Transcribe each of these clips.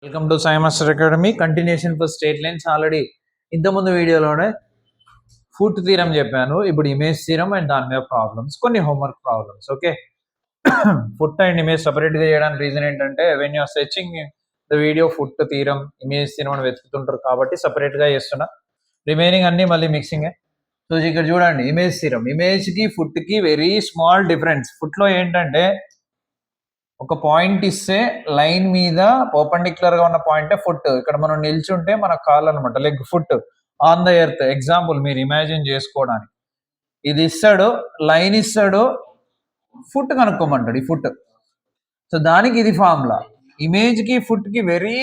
Welcome to Sai master academy. Continuation for straight lines. Already ఇంతకుముందు వీడియోలోనే foot theorem చెప్పాను. ఇప్పుడు ఇమేజ్ థీరం అండ్ దాని మీద ప్రాబ్లమ్స్, కొన్ని homework problems. Okay, foot and image సపరేట్గా చేయడానికి రీజన్ ఏంటంటే when you're searching the video foot theorem, image theorem అని వెతుకుతుంటారు కాబట్టి సపరేట్గా చేస్తున్నా. రిమైనింగ్ అన్ని మళ్ళీ మిక్సింగే. సో ఇక్కడ చూడండి, ఇమేజ్ థీరం, ఇమేజ్కి ఫుట్కి వెరీ స్మాల్ డిఫరెన్స్. ఫుట్లో ఏంటంటే ఒక పాయింట్ ఇస్తే లైన్ మీద పర్పెండిక్యులర్ గా ఉన్న పాయింటే ఫుట్. ఇక్కడ మనం నిల్చుంటే మన కాళ్ళు అనమాట, leg, foot on the earth. Example మీరు ఇమాజిన్ చేసుకోవడానికి, ఇది ఇస్తాడు, లైన్ ఇస్తాడు, ఫుట్ కనుక్కోమంటాడు, ఈ ఫుట్. సో దానికి ఇది ఫార్ములా. ఇమేజ్ కి ఫుట్ కి వెరీ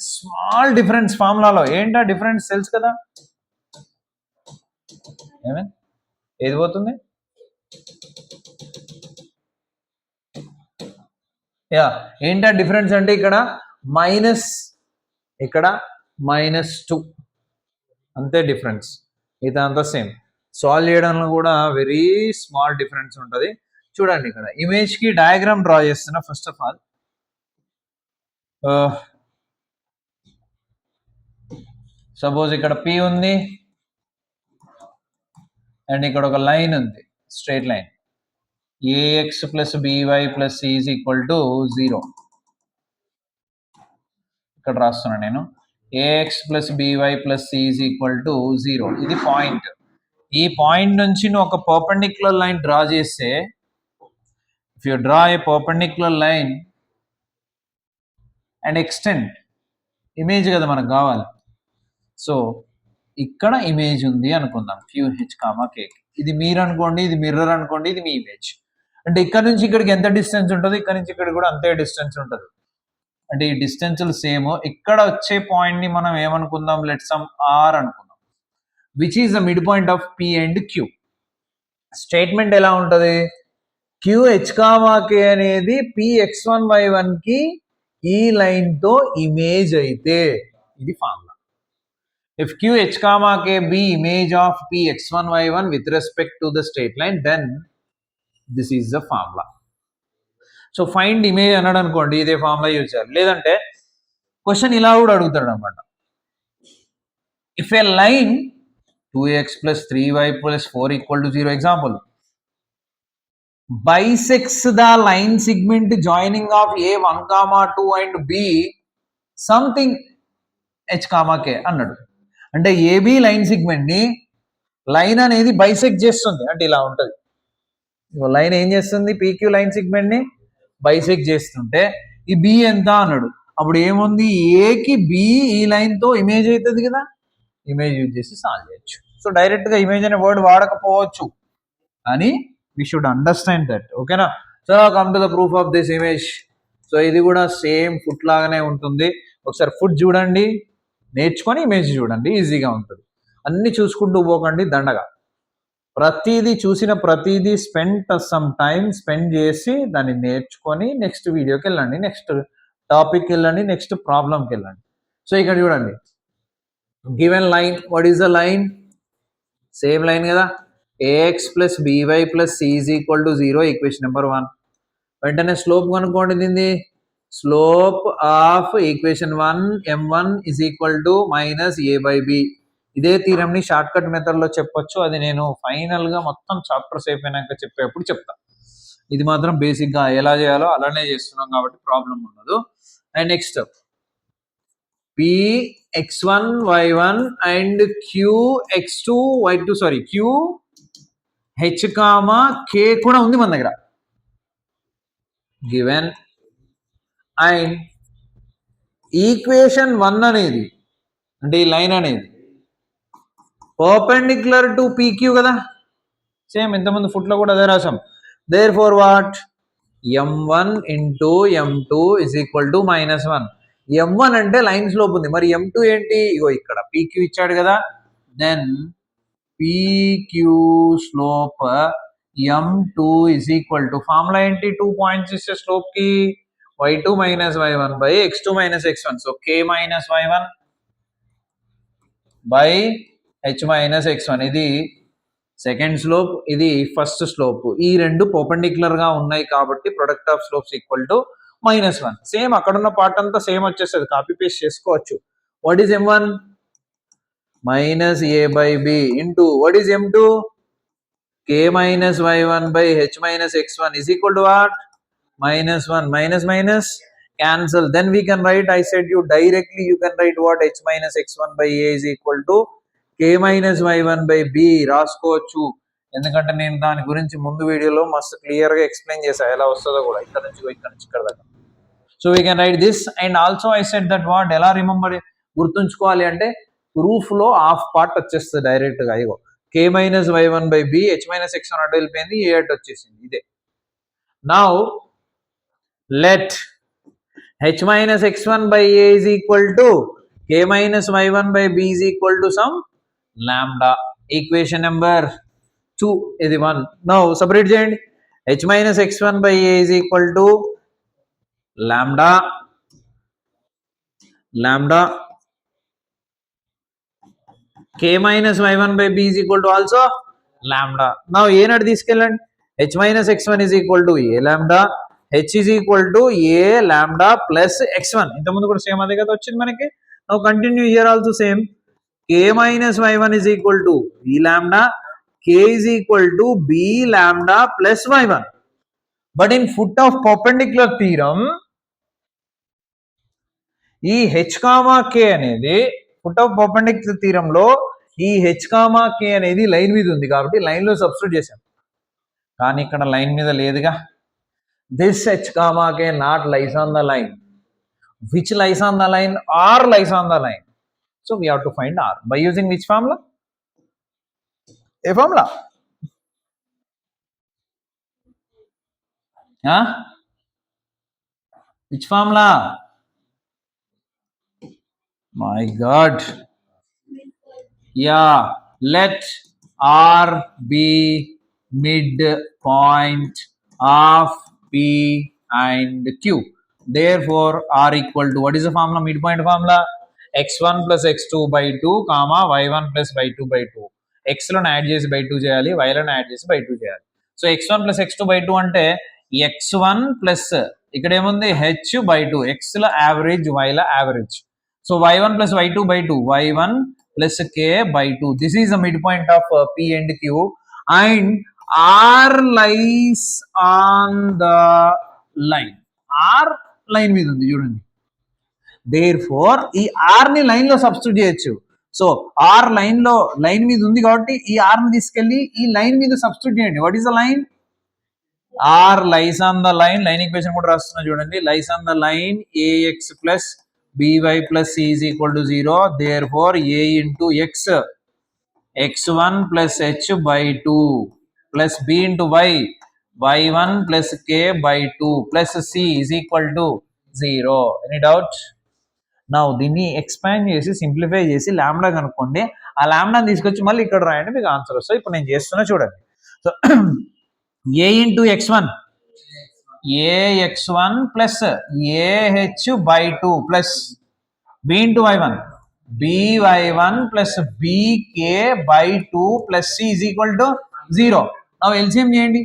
స్మాల్ డిఫరెన్స్ ఫార్ములాలో. ఏంటా డిఫరెన్స్ తెలుసు కదా? ఏది పోతుంది? యా, ఏంటా డిఫరెన్స్ అంటే ఇక్కడ మైనస్, ఇక్కడ -2, అంతే డిఫరెన్స్. ఇదంతా సేమ్. సాల్వ్ చేయడంలో కూడా వెరీ స్మాల్ డిఫరెన్స్ ఉంటుంది. చూడండి, ఇక్కడ ఇమేజ్ కి డయాగ్రామ్ డ్రా చేస్తున్నా. ఫస్ట్ ఆఫ్ ఆల్ సపోజ్ ఇక్కడ P ఉంది అండ్ ఇక్కడ ఒక లైన్ ఉంది, straight line. ax plus by plus c is equal to 0. ఇక్కడ రాస్తున్నా నేను, ax plus by plus c is equal to 0. ఇది పాయింట్. ఈ పాయింట్ నుంచి నువ్వు ఒక పర్పెండిక్యులర్ లైన్ డ్రా చేస్తే, if you draw A perpendicular line and extend, image కదా మనకు కావాలి. సో ఇక్కడ ఇమేజ్ ఉంది అనుకుందాం, QH, K. ఇది మీరు అనుకోండి, ఇది మిర్రర్ అనుకోండి, ఇది మీ ఇమేజ్. అంటే ఇక్కడ నుంచి ఇక్కడికి ఎంత డిస్టెన్స్ ఉంటుంది, ఇక్కడ నుంచి ఇక్కడికి కూడా అంతే డిస్టెన్స్ ఉంటుంది. అంటే ఈ డిస్టెన్స్లు సేమ్. ఇక్కడ వచ్చే పాయింట్ ని మనం ఏమనుకుందాం, లెట్ సమ్ R అనుకుందాం, which is the mid point of P and Q. Statement ఎలా ఉంటుంది? QH, K అనేది Px1 y1 కి ఈ లైన్ తో ఇమేజ్ అయితే ఇది formula. If QH, K be image of Px1 y1 with respect to the straight line, then this is the formula. So find image అన్నాడు అనుకోండి, ఇదే ఫార్ములా యూజ్ చేయాలి. లేదంటే క్వశ్చన్ ఇలా కూడా అడుగుతాడు అనమాట. If A line 2x plus 3y plus 4 equal to 0, example, bisects the line segment joining of A1, 2 and B something H, K అన్నాడు. అంటే ఏబి లైన్ సెగ్మెంట్ ని లైన్ అనేది బైసెక్ట్ చేస్తుంది. అంటే ఇలా ఉంటుంది, లైన్ ఏం చేస్తుంది, PQ లైన్ సెగ్మెంట్ ని బైసెక్ట్ చేస్తుంటే ఈ బి ఎంత అన్నాడు. అప్పుడు ఏముంది, ఏకి బి ఈ లైన్ తో ఇమేజ్ అవుతుంది కదా, ఇమేజ్ యూజ్ చేసి సాల్వ్ చేయొచ్చు. సో డైరెక్ట్ గా ఇమేజ్ అనే వర్డ్ వాడకపోవచ్చు, కానీ వి షుడ్ అండర్స్టాండ్ దట్. ఓకేనా? So come to the proof of this image. So ఇది కూడా సేమ్ ఫుట్ లాగానే ఉంటుంది. ఒకసారి ఫుట్ చూడండి, నేర్చుకొని ఇమేజ్ చూడండి, ఈజీగా ఉంటుంది. అన్ని చూసుకుంటూ పోకండి దండగా. ప్రతిదీ చూసిన ప్రతిదీ సమ్ టైం స్పెండ్ చేసి దాన్ని నేర్చుకొని నెక్స్ట్ వీడియోకి వెళ్ళండి, నెక్స్ట్ టాపిక్కి వెళ్ళండి, నెక్స్ట్ ప్రాబ్లంకి వెళ్ళండి. సో ఇక్కడ చూడండి, given line, what is the line? Same line కదా, ax plus by plus c is equal to 0, equation number 1. వెంటనే స్లోప్ కనుక్కోండి. దీన్ని slope of equation 1 m1 is equal to minus a by b. ఇదే theorem ని short cut method లో చెప్పొచ్చు, అది నేను ఫైనల్ గా మొత్తం చాప్టర్స్ అయిపోయినాక చెప్పేప్పుడు చెప్తా. ఇది మాత్రం బేసిక్ గా ఎలా చేయాలో అలానే చేస్తున్నాం కాబట్టి ప్రాబ్లం ఉండదు. And next Px1 y1 and Qx2 y2, sorry QH, K కూడా ఉంది మన దగ్గర గివెన్. అండ్ ఈక్వేషన్ 1 అనేది, అంటే ఈ లైన్ అనేది పర్పెండిక్యులర్ టు PQ కదా, సేమ్ ఇంతకుముందు ఫుట్లో కూడా అదే రాసాం. Therefore what, m1 into m2 is equal to -1. m1 అంటే లైన్ స్లోప్ ఉంది, మరి m2 ఏంటి? ఇగో ఇక్కడ PQ ఇచ్చాడు కదా, then PQ slope m2 is equal to, formula ఏంటి, 2 పాయింట్స్ ఇస్తే స్లోప్ కి y2 minus y1 by x2 minus x1. So k minus y1 by h minus x1. ఇది సెకండ్ స్లోప్, ఇది ఫస్ట్ స్లోప్. ఈ రెండు పర్పెండిక్యులర్ గా ఉన్నాయి కాబట్టి product of slopes equal to -1. Same అక్కడున్న పార్ట్ అంతా సేమ్ వచ్చేస్తుంది, కాపీ పేస్ట్ చేసుకోవచ్చు. What is m1? -a/b into what is m2? k minus y1 by h minus x1 is equal to what? -1. Minus minus cancel. Then we can write, I said you directly you can write what? H minus x1 by a is equal to k minus y1 by b రాసుకోవచ్చు. ఎందుకంటే నేను దాని గురించి ముందు వీడియోలో మస్తు క్లియర్గా explain చేశాను ఎలా వస్తుందో కూడా, ఇక్కడ నుంచి ఇక్కడ దాకా. So we can write this. And also I said that what, ఎలా రిమెంబర్ గుర్తుంచుకోవాలి అంటే ప్రూఫ్లో హాఫ్ పార్ట్ వచ్చేస్తుంది డైరెక్ట్గా. ఇగో k minus y1 by b, h minus x1 అటు వెళ్ళిపోయింది, a అటు వచ్చేసింది. ఇదే. Now let h minus x1 by a is equal to k minus y1 by b is equal to some lambda. Equation number 2 ఇది 1. Now separate చేయండి. h minus x1 by a is equal to lambda k minus y1 by b is equal to also lambda. Now a నాటి తీసుకెళ్ళండి. h minus x1 is equal to a lambda, h is equal to a lambda plus x1. ఇంతకుముందు కూడా same అదే కదా వచ్చింది మనకి. Now continue here also same. k minus y1 is equal to b lambda, k is equal to b lambda plus y1. But in foot of perpendicular theorem, ఈ h comma k అనేది foot of perpendicular theorem లో ఈ h comma k అనేది line మీద ఉంది కాబట్టి line లో substitute చేసాం. కానీ ఇక్కడ లైన్ మీద లేదుగా. This h comma k not lies on the line. Which lies on the line? r lies on the line. So we have to find r by using which formula? A formula? Which formula? My God. Yeah, let R be midpoint of P and Q. Therefore, R equal to, what is the formula? Midpoint formula? x1 plus x2 by 2, comma y1 plus y2 by 2. x లో add చేసి by 2 చేయాలి, y లో add చేసి by 2 చేయాలి. So x1 plus x2 by 2 అంటే x1 plus ఇక్కడ ఏముంది h by 2, x లో యావరేజ్, y లో average. So y1 plus y2 by 2, y1 plus k by 2. This is the midpoint of P and Q, and R lies on the line. R line మీద ఉంది చూడండి. Therefore ఈ R ని line లో substitute చేయొచ్చు. So R line మీద ఉంది కాబట్టి ఈ R ని తీసుకెళ్లి ఈ లైన్ మీద సబ్స్టిట్యూట్ చేయండి. What is the line? R lies on the line. Line equation కూడా రాస్తున్నా చూడండి. lies on the line ax plus by plus c is equal to 0. Therefore a into x, x1 plus h by 2 plus b into y, y1 plus k by 2 plus c is equal to 0. Any doubt? Now దీన్ని expand చేసి simplify చేసి lambda కనుక్కోండి. ఆ లాంబ్డాని తీసుకొచ్చి మళ్ళీ ఇక్కడ రాయండి, మీకు ఆన్సర్ వస్తుంది. ఇప్పుడు నేను చేస్తున్నా చూడండి. So a into x1, ax1 plus ah by 2 plus b into y1, by1 plus bk by 2 plus c is equal to 0. Now LCM చేయండి.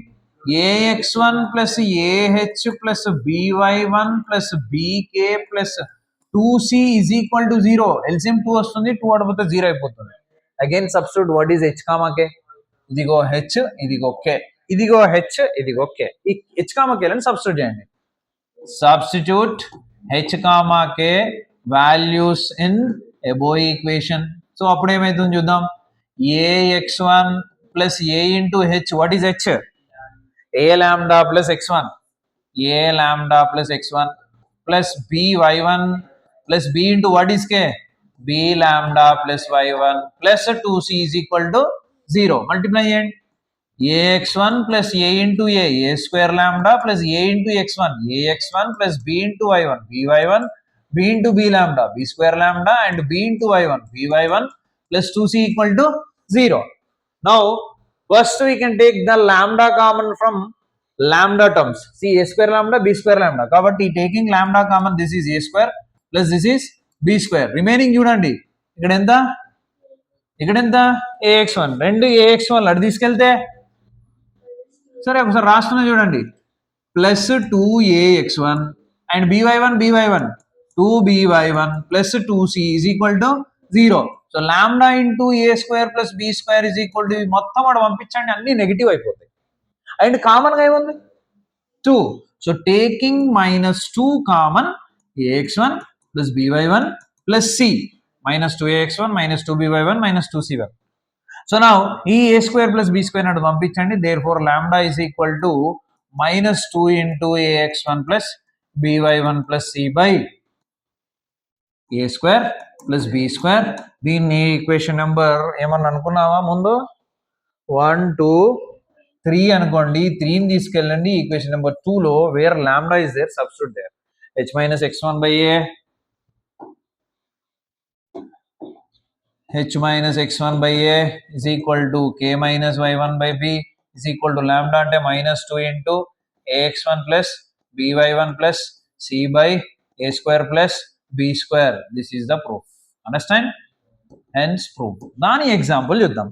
ax1 plus ah plus by1 plus bk plus 2c is equal to 0. LCM 2 వస్తుంది, 2 అడిపోతే 0 అయిపోతుంది. Again substitute. What is h comma k? ఇదిగో h, ఇదిగో k, ఇదిగో h, ఇదిగో k. ఈ h comma k లను substitute చేయండి. Substitute h comma k values in above equation. So అప్పుడు ఏమైతుంది చూద్దాం. ax1 plus a into h. What is h? a lambda plus x1, a lambda plus x1 plus by1 plus b into what is k? b lambda plus y1 plus 2c is equal to 0. Multiply చేయండి. ax1 plus a into a square lambda plus a into x1, ax1 plus b into y1, by1, b into b lambda, b square lambda, and b into y1, by1 plus 2c equal to 0. Now first we can take the lambda common from lambda terms. See, a square lambda, b square lambda. Kabatti taking lambda common, this is a square plus this is b square. Remaining చూడండి. ఇక్కడ ఎంత ax1, రెండు ax1 అటు తీసుకెళ్తే సరే ఒకసారి రాస్తున్నా చూడండి. Plus 2ax1 and by1 2by1 plus 2c is equal to 0. So lambda into a square plus b square is equal to మొత్తం వాడు పంపించండి అన్ని నెగిటివ్ అయిపోతాయి అండ్ కామన్ గా ఏముంది 2. So taking minus 2 common ax1 plus by1 plus c minus 2ax1 minus 2by1 minus 2c1. So now e a square plus b square నాడు పంపించండి, therefore lambda is equal to minus 2 into ax1 plus by1 plus c by a square plus b square. దీన్ని equation number ఏమన్నా అనుకున్నావా ముందు 1 2 3 అనుకోండి, 3ని తీసుకెళ్ళండి equation number 2లో where lambda is there substitute there h minus x1 by a h minus x1 by a is equal to k minus y1 by b is equal to lambda అంటే minus 2 into ax1 plus by1 plus c by a square plus b square. This is the proof. Understand? Hence proof. దాని example చూద్దాం.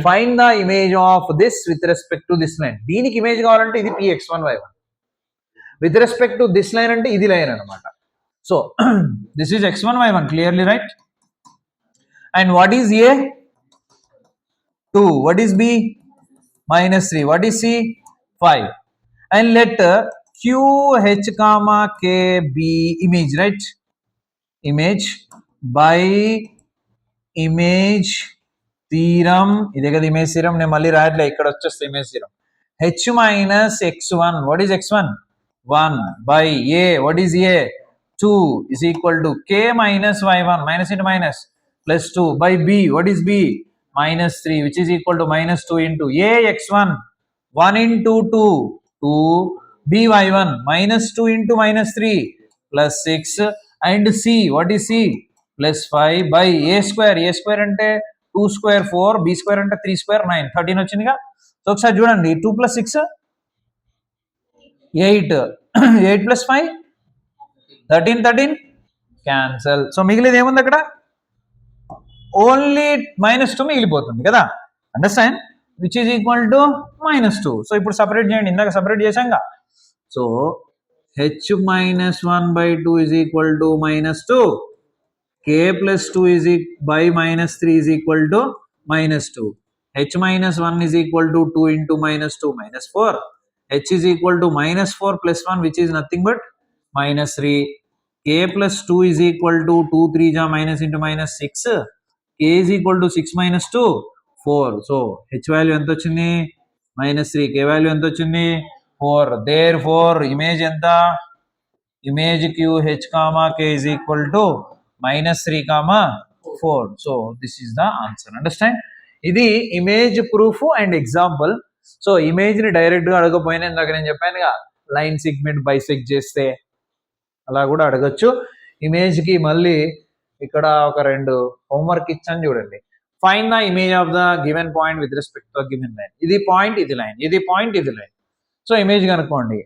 Find the image of this with respect to this line. దీనికి image కావాలంటే ఇది px1y1. With respect to this line అంటే ఇది line అన్నమాట. So this is x1y1 clearly, right? And what is a? 2. What is b? Minus 3. What is c? 5. And let q h comma k be image, right? Image by image theorem. ఇదే కదా image theorem, నేను మళ్ళీ రాయట్లే, ఇక్కడ వచ్చేస్తే image theorem. h minus x1, what is x1? 1 by a, what is a? 2 is equal to k minus y1, minus into minus, plus 2 by b, what is b? Minus 3, which is equal to minus 2 into a x1, 1 into 2, 2 b y1, minus 2 into minus 3, plus 6, and c, what is c? Plus 5 by a square అంటే 2 square 4, b square అంటే 3 square 9, 13 వచ్చిందిగా. So ఒకసారి చూడండి, 2 plus 6 8, 8 plus 5 13 cancel. So మిగిలిది ఏముంది అక్కడ? Only -2 మిగిలిపోతుంది కదా. Understand? Which is equal to -2. So ఇప్పుడు సపరేట్ చేయండి, ఇందాక సపరేట్ చేశాంగా. సో h minus 1 by 2 is equal to -2, k plus 2 is by minus 3 is equal to -2, h minus 1 is equal to 2 into -2 -4, h is equal to -4 plus 1 which is nothing but -3, k plus 2 is equal to 2 3 ja minus into minus 6, k is equal to 6 minus 2 4. So h value ఎంత వచ్చింది? -3, k value ఎంత వచ్చింది? 4. Therefore image ఎంత? Image q h comma k is equal to -3 comma 4. So this is the answer. Understand? ఇది image proof and example. So image ని direct గా అడగపోయినా ఇందాక నేను చెప్పానుగా, లైన్ సెగ్మెంట్ బైసెక్ట్ చేస్తే అలా కూడా అడగచ్చు. ఇమేజ్ కి మళ్ళీ ఇక్కడ ఒక 2 హోంవర్క్ ఇచ్చాను చూడండి. Find the image of the given point with respect to given line. ఇది పాయింట్, ఇది లైన్, ఇది పాయింట్, ఇది లైన్. సో ఇమేజ్ కనుక్కోండి,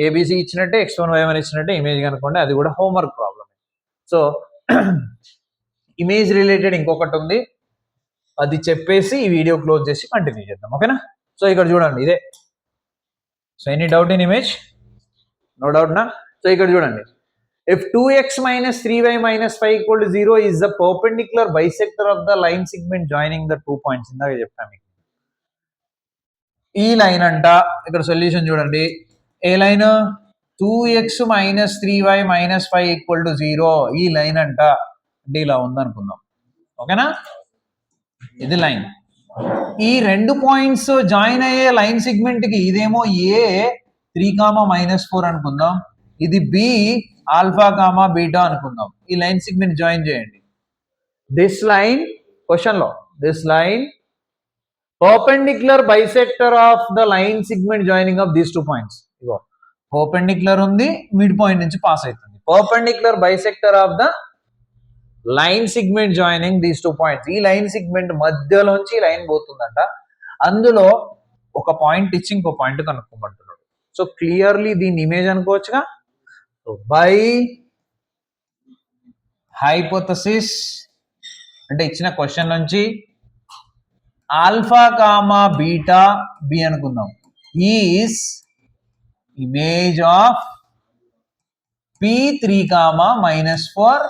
ఏబిసి ఇచ్చినట్టే x1y1 ఇచ్చినట్టే ఇమేజ్ కనుక్కోండి, అది కూడా homework problem. So image related ఇంకొకటి ఉంది, అది చెప్పేసి ఈ వీడియో క్లోజ్ చేసి కంటిన్యూ చేద్దాం, ఓకేనా? సో ఇక్కడ చూడండి ఇదే. So any doubt in image? No doubt నా? సో ఇక్కడ చూడండి, if 2x minus 3y minus 5 equal to 0 is the perpendicular bisector of the line segment joining the 2 points. ఇందాక చెప్పాను మీకు. ఈ లైన్ అంట, ఇక్కడ సొల్యూషన్ చూడండి, ఏ line? 2x minus 3y minus 5 equal to 0, ఈ లైన్ అంట. అంటే ఇలా ఉందనుకుందాం, ఓకేనా? ఇది లైన్. ఈ 2 పాయింట్స్ జాయిన్ అయ్యే లైన్ సెగ్మెంట్ కి ఇదేమో ఏ 3, -4 అనుకుందాం, ఇది బి ఆల్ఫా కామా బీటా అనుకుందాం. ఈ లైన్ సెగ్మెంట్ జాయిన్ చేయండి. దిస్ లైన్, క్వశ్చన్ లో this line perpendicular bisector of the line segment joining of these 2 points. Ego perpendicular ఉంది, మిడ్ పాయింట్ నుంచి పాస్ అవుతుంది. Perpendicular bisector of the line segment joining these 2 points. ఈ line segment మధ్యలోంచి line పోతుందంట, అందులో ఒక point ఇచ్చి ఇంకో point కనుక్కోమంటున్నాడు. So clearly దీన్ని image అనుకోవచ్చుగా. So by hypothesis అంటే ఇచ్చిన క్వశ్చన్ నుంచి ఆల్ఫా కామా బీటా బి అనుకుందాం, is image of P3 comma minus 4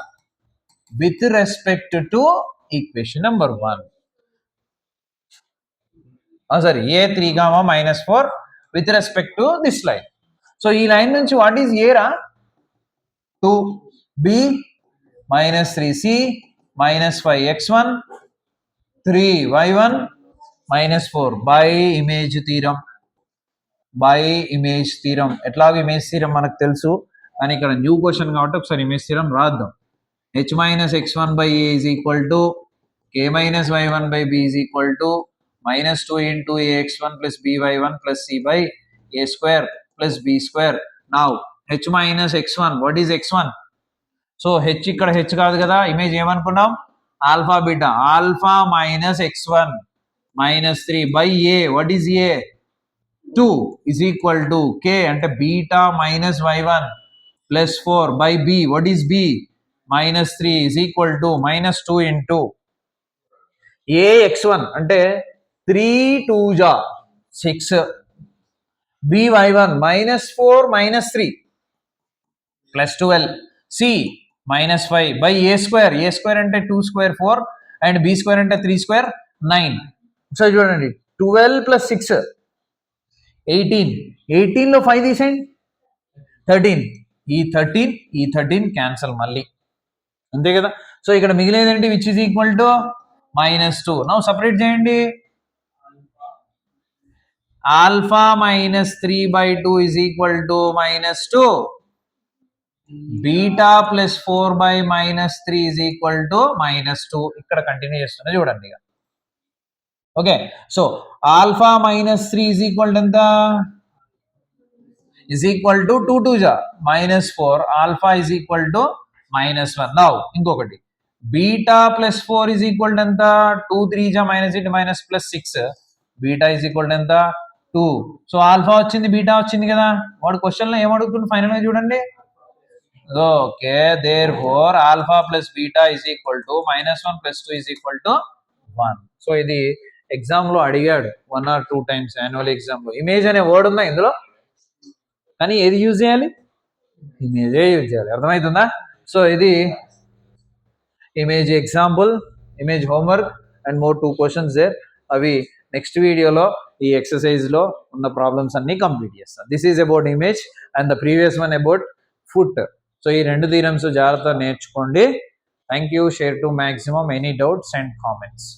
with respect to equation number 1. Sorry, A3 comma minus 4 with respect to this line. So ఈ line నుంచి what is a రా 2b minus 3c minus 5x1 3y1 minus 4 by image theorem. By image theorem. ఎట్లాగో image theorem మనకు తెలుసు, కానీ ఇక్కడ new question కాబట్టి ఒకసారి ఇమేజ్ థీరం రాద్దాం. h minus x1 by a is equal to k minus y1 by b is equal to minus 2 into ax1 plus by1 plus c by a square plus b square. Now h minus x1, what is x1? So h ఇక్కడ h కాదు కదా, image ఏమనుకున్నాం alpha beta. Alpha minus x1 minus 3 by a, what is a? 2 is equal to k అంటే beta minus y1 plus 4 by b, what is b? minus 3 is equal to minus 2 into a x1 అంటే 3 2 ja 6 b y1 minus 4 minus 3 plus 12 c minus 5 by a square అంటే 2 square 4 and b square అంటే 3 square 9. So చూడండి 12 plus 6 18, 18లో 5 తీసేయండి 13, ఈ 13 cancel మళ్ళీ, అంతే కదా. So ఇక్కడ మిగిలేదండి which is equal to -2. Now separate చేయండి. Alpha minus 3/2 is equal to -2, beta plus 4/-3 is equal to -2. ఇక్కడ కంటిన్యూ చేస్తున్నా చూడండి ఇక. Okay, so alpha minus 3 is equal to ఎంత? ఈజ్ ఈక్వల్ టు 2 2 జా -4, alpha is equal to -1. Now ఇంకొకటి beta plus 4 is equal to ఎంత? 2 3 జా -8 plus 6, beta is equal to ఎంత? 2. సో ఆల్ఫా వచ్చింది, బీటా వచ్చింది కదా. వాడు క్వశ్చన్లో ఏమడుగుతుంది ఫైనల్గా చూడండి. Okay, therefore alpha plus beta is equal to -1 plus 2 is equal to 1. So ఇది ఎగ్జామ్ లో అడిగాడు 1 or 2 times యాన్యువల్ ఎగ్జామ్ లో. ఇమేజ్ అనే వర్డ్ ఉందా ఇందులో, కానీ ఏది యూజ్ చేయాలి? ఇమేజే యూజ్ చేయాలి. అర్థమవుతుందా? సో ఇది image example, image homework and more 2 questions there. అవి నెక్స్ట్ వీడియోలో ఈ ఎక్సర్సైజ్ లో ఉన్న ప్రాబ్లమ్స్ అన్ని కంప్లీట్ చేస్తాను. This is about image and the previous one about foot. So ఈ 2 థీరమ్స్ జాగ్రత్తగా నేర్చుకోండి. Thank you. Share to maximum. Any doubts and comments.